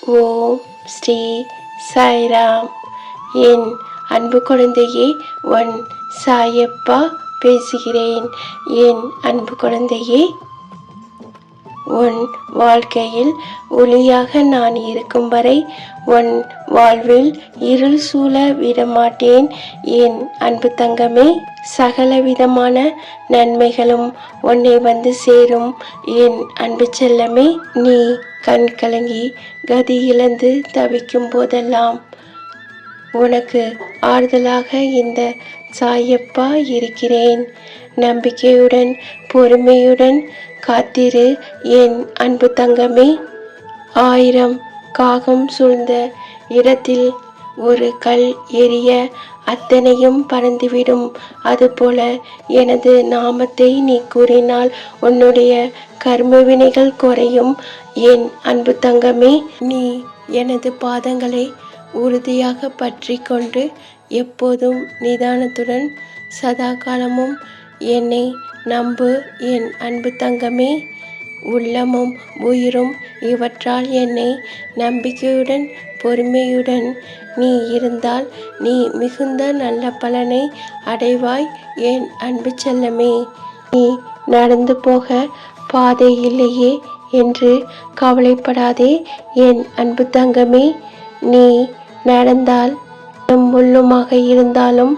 ஓம் ஸ்ரீ சாய்ராம். என் அன்பு குழந்தையே, உன் சாயப்பா பேசுகிறேன். என் அன்பு குழந்தையே, உன் வாழ்க்கையில் ஒளியாக நான் இருக்கும் வரை உன் வாழ்வில் இருள் சூழ விடமாட்டேன். என் அன்பு தங்கமே, சகலவிதமான நன்மைகளும் உன்னை வந்து சேரும். என் அன்பு செல்லமே, நீ கண் கலங்கி கதி இழந்து தவிக்கும் போதெல்லாம் உனக்கு ஆறுதலாக இந்த சாயப்பா இருக்கிறேன். நம்பிக்கையுடன் பொறுமையுடன் காத்திரு என் அன்பு தங்கமே. 1000 காகம் சூழ்ந்த இடத்தில் ஒரு கல் எரிய அத்தனையும் பறந்துவிடும். அதுபோல எனது நாமத்தை நீ கூறினால் உன்னுடைய கர்மவினைகள் குறையும். என் அன்பு தங்கமே, நீ எனது பாதங்களை உறுதியாக பற்றி கொண்டு எப்போதும் நிதானத்துடன் சதா காலமும் என்னை நம்பு என் அன்பு தங்கமே. உள்ளமும் உயிரும் இவற்றால் என்னை நம்பிக்கையுடன் பொறுமையுடன் நீ இருந்தால் நீ மிகுந்த நல்ல பலனை அடைவாய் என் அன்பு செல்லமே. நீ நடந்து போக பாதை இல்லையே என்று கவலைப்படாதே என் அன்பு தங்கமே. நீ நடந்தால் முள்ளுமாக இருந்தாலும்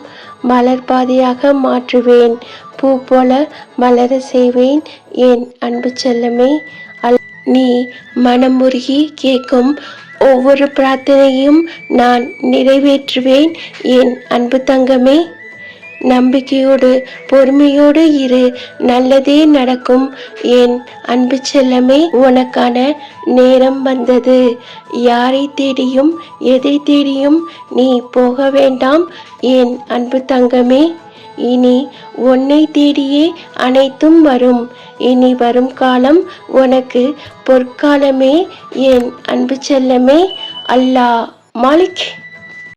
மலர் பாதையாக மாற்றுவேன். பூ போல மலர செய்வேன் என் அன்பு செல்லமே. நீ மனமுருகி கேட்கும் ஒவ்வொரு பிரார்த்தனையும் நான் நிறைவேற்றுவேன் என் அன்பு தங்கமே. நம்பிக்கையோடு பொறுமையோடு இரு, நல்லதே நடக்கும் என் அன்பு செல்லமே. உனக்கான நேரம் வந்தது. யாரை தேடியும் எதை தேடியும் நீ போக வேண்டாம் என் அன்பு தங்கமே. இனி உன்னை தேடியே அனைத்தும் வரும். இனி வரும் காலம் உனக்கு பொற்காலமே என் அன்பு செல்லமே. அல்லாஹ் மாலிக்.